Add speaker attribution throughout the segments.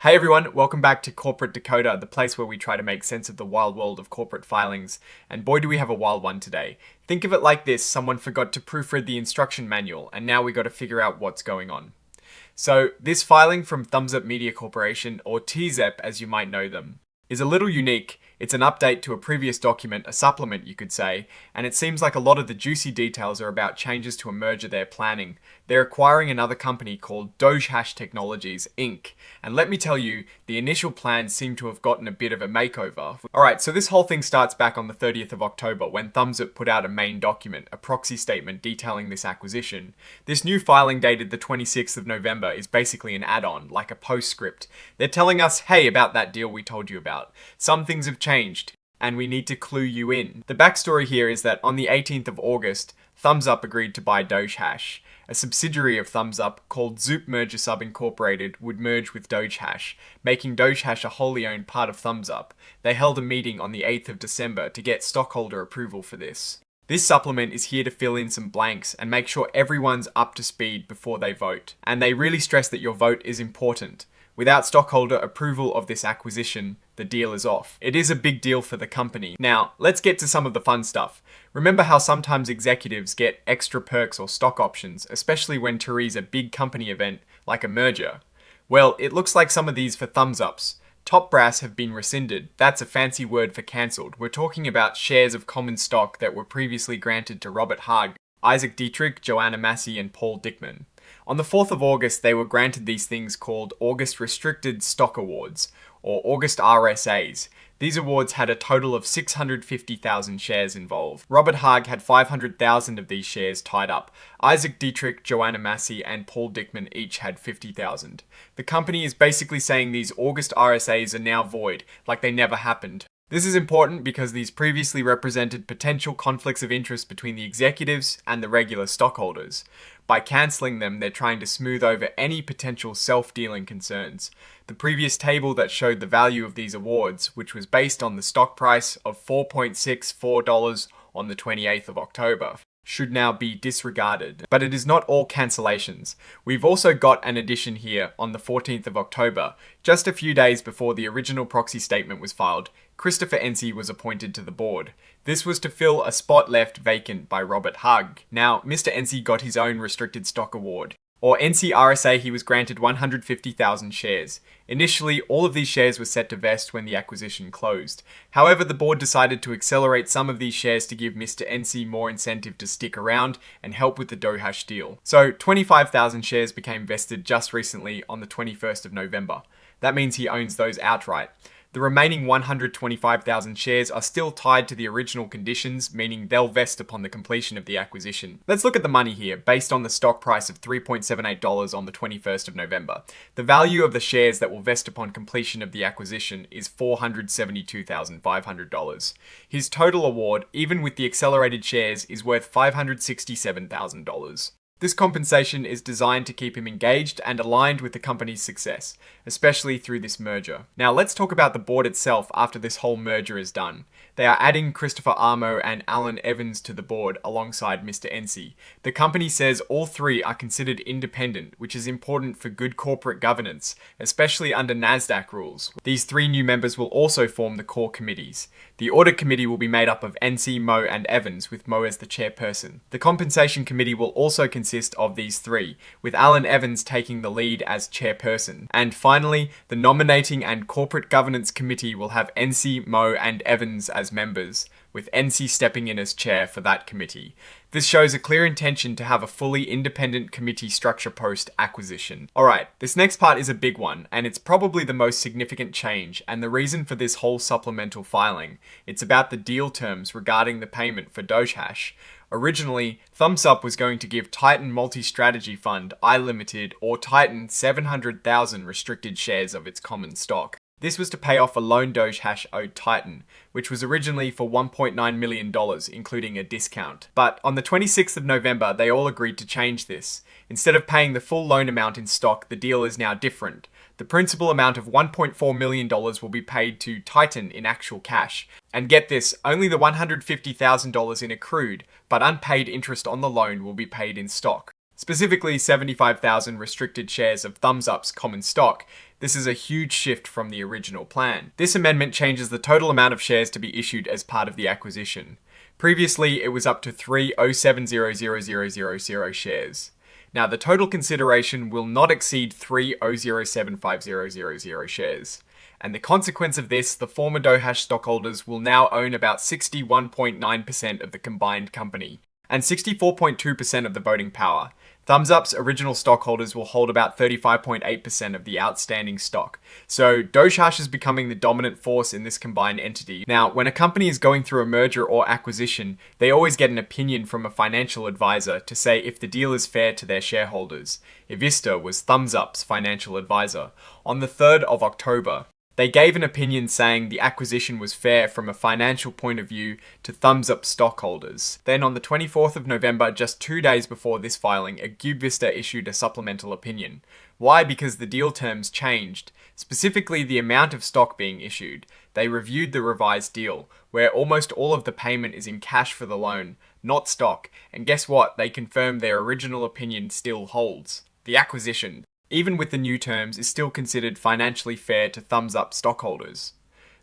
Speaker 1: Hey everyone, welcome back to Corporate Dakota, the place where we try to make sense of the wild world of corporate filings. And boy do we have a wild one today. Think of it like this, someone forgot to proofread the instruction manual, and now we got to figure out what's going on. So this filing from Thumzup Media Corporation, or Thumzup as you might know them, is a little unique. It's an update to a previous document, a supplement you could say, and it seems like a lot of the juicy details are about changes to a merger they're planning. They're acquiring another company called Dogehash Technologies, Inc. And let me tell you, the initial plans seem to have gotten a bit of a makeover. Alright, so this whole thing starts back on the 30th of October when Thumzup put out a main document, a proxy statement detailing this acquisition. This new filing dated the 26th of November is basically an add-on, like a postscript. They're telling us, hey, about that deal we told you about. Some things have changed, and we need to clue you in. The backstory here is that on the 18th of August, Thumzup agreed to buy Dogehash. A subsidiary of Thumzup called Zoop Merger Sub Incorporated would merge with Dogehash, making Dogehash a wholly owned part of Thumzup. They held a meeting on the 8th of December to get stockholder approval for this. This supplement is here to fill in some blanks and make sure everyone's up to speed before they vote. And they really stress that your vote is important. Without stockholder approval of this acquisition, the deal is off. It is a big deal for the company. Now, let's get to some of the fun stuff. Remember how sometimes executives get extra perks or stock options, especially when to raise a big company event like a merger? Well, it looks like some of these for Thumzups. Top brass have been rescinded. That's a fancy word for cancelled. We're talking about shares of common stock that were previously granted to Robert Haag, Isaac Dietrich, Joanna Massey, and Paul Dickman. On the 4th of August, they were granted these things called August Restricted Stock Awards, or August RSAs. These awards had a total of 650,000 shares involved. Robert Haag had 500,000 of these shares tied up. Isaac Dietrich, Joanna Massey, and Paul Dickman each had 50,000. The company is basically saying these August RSAs are now void, like they never happened. This is important because these previously represented potential conflicts of interest between the executives and the regular stockholders. By cancelling them, they're trying to smooth over any potential self-dealing concerns. The previous table that showed the value of these awards, which was based on the stock price of $4.64 on the 28th of October, should now be disregarded. But it is not all cancellations. We've also got an addition here on the 14th of October. Just a few days before the original proxy statement was filed, Christopher Ency was appointed to the board. This was to fill a spot left vacant by Robert Haag. Now, Mr. Ency got his own restricted stock award. Or Ency RSA, he was granted 150,000 shares. Initially, all of these shares were set to vest when the acquisition closed. However, the board decided to accelerate some of these shares to give Mr. Ency more incentive to stick around and help with the Dogehash deal. So 25,000 shares became vested just recently on the 21st of November. That means he owns those outright. The remaining 125,000 shares are still tied to the original conditions, meaning they'll vest upon the completion of the acquisition. Let's look at the money here, based on the stock price of $3.78 on the 21st of November. The value of the shares that will vest upon completion of the acquisition is $472,500. His total award, even with the accelerated shares, is worth $567,000. This compensation is designed to keep him engaged and aligned with the company's success, especially through this merger. Now let's talk about the board itself after this whole merger is done. They are adding Christopher Amo and Alan Evans to the board alongside Mr. Ency. The company says all three are considered independent, which is important for good corporate governance, especially under NASDAQ rules. These three new members will also form the core committees. The audit committee will be made up of Ency, Mo, and Evans, with Mo as the chairperson. The compensation committee will also consist of these three, with Alan Evans taking the lead as chairperson. And finally, the nominating and corporate governance committee will have Ency, Mo, and Evans as members, with Ency stepping in as chair for that committee. This shows a clear intention to have a fully independent committee structure post-acquisition. Alright, this next part is a big one, and it's probably the most significant change, and the reason for this whole supplemental filing. It's about the deal terms regarding the payment for Dogehash. Originally, Thumzup was going to give Titan Multi-Strategy Fund, I Limited, or Titan 700,000 restricted shares of its common stock. This was to pay off a loan Dogehash owed Titan, which was originally for $1.9 million, including a discount. But on the 26th of November, they all agreed to change this. Instead of paying the full loan amount in stock, the deal is now different. The principal amount of $1.4 million will be paid to Titan in actual cash. And get this, only the $150,000 in accrued, but unpaid interest on the loan will be paid in stock. specifically 75,000 restricted shares of Thumzup's common stock. This is a huge shift from the original plan. This amendment changes the total amount of shares to be issued as part of the acquisition. Previously, it was up to 3,070,000 shares. Now, the total consideration will not exceed 3,075,000 shares. And the consequence of this, the former Dohash stockholders will now own about 61.9% of the combined company, and 64.2% of the voting power. Thumzup's original stockholders will hold about 35.8% of the outstanding stock. So Dohash is becoming the dominant force in this combined entity. Now, when a company is going through a merger or acquisition, they always get an opinion from a financial advisor to say if the deal is fair to their shareholders. Ivista was Thumzup's financial advisor. On the 3rd of October, they gave an opinion saying the acquisition was fair from a financial point of view to Thumzup stockholders. Then on the 24th of November, just 2 days before this filing, Ivista issued a supplemental opinion. Why? Because the deal terms changed, specifically the amount of stock being issued. They reviewed the revised deal, where almost all of the payment is in cash for the loan, not stock. And guess what? They confirmed their original opinion still holds. The acquisition, even with the new terms, is still considered financially fair to Thumzup stockholders.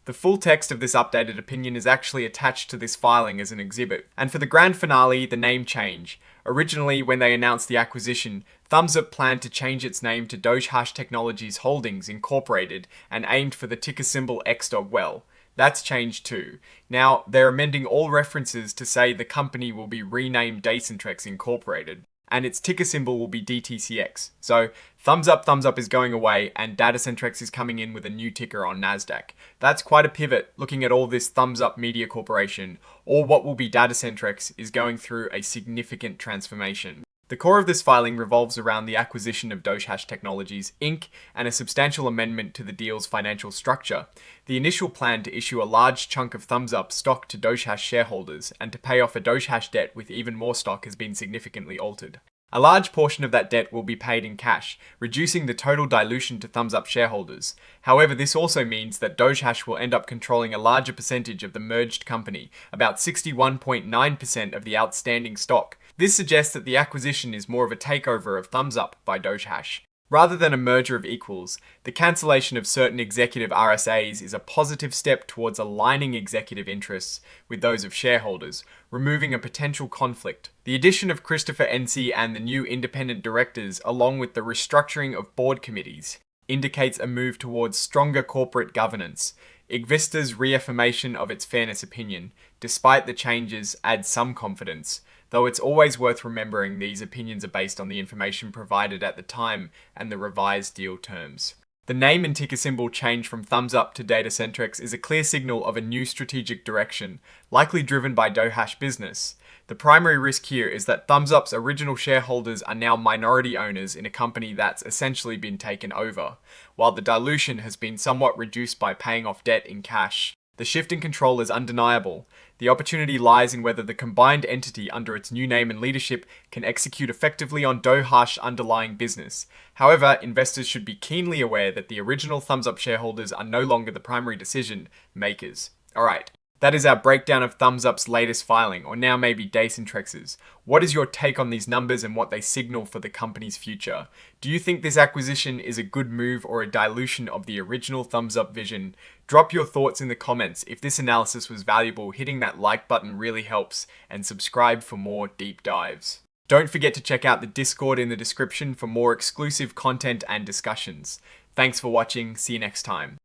Speaker 1: The full text of this updated opinion is actually attached to this filing as an exhibit. And for the grand finale, the name change. Originally, when they announced the acquisition, Thumzup planned to change its name to Dohash Technologies Holdings Incorporated and aimed for the ticker symbol XWEL. That's changed too. Now, they're amending all references to say the company will be renamed Dacentrex Incorporated, and its ticker symbol will be DTCX. So Thumzup is going away, and Datacentrex is coming in with a new ticker on NASDAQ. That's quite a pivot, looking at all this Thumzup Media Corporation, or what will be Datacentrex, is going through a significant transformation. The core of this filing revolves around the acquisition of Dohash Technologies, Inc., and a substantial amendment to the deal's financial structure. The initial plan to issue a large chunk of Thumzup stock to Dohash shareholders and to pay off a Dohash debt with even more stock has been significantly altered. A large portion of that debt will be paid in cash, reducing the total dilution to Thumzup shareholders. However, this also means that Dohash will end up controlling a larger percentage of the merged company, about 61.9% of the outstanding stock. This suggests that the acquisition is more of a takeover of Thumzup by Dohash. Rather than a merger of equals, the cancellation of certain executive RSAs is a positive step towards aligning executive interests with those of shareholders, removing a potential conflict. The addition of Christopher NC and the new independent directors, along with the restructuring of board committees, indicates a move towards stronger corporate governance. Ivista's reaffirmation of its fairness opinion, despite the changes, adds some confidence, though it's always worth remembering these opinions are based on the information provided at the time and the revised deal terms. The name and ticker symbol change from Thumzup to Datacentrex is a clear signal of a new strategic direction, likely driven by Dohash business. The primary risk here is that Thumzup's original shareholders are now minority owners in a company that's essentially been taken over, while the dilution has been somewhat reduced by paying off debt in cash. The shift in control is undeniable. The opportunity lies in whether the combined entity under its new name and leadership can execute effectively on Dohash underlying business. However, investors should be keenly aware that the original Thumzup shareholders are no longer the primary decision makers. Alright, that is our breakdown of Thumzup's latest filing, or now maybe Dacentrex's. What is your take on these numbers and what they signal for the company's future? Do you think this acquisition is a good move or a dilution of the original Thumzup vision? Drop your thoughts in the comments. If this analysis was valuable, hitting that like button really helps, and subscribe for more deep dives. Don't forget to check out the Discord in the description for more exclusive content and discussions. Thanks for watching. See you next time.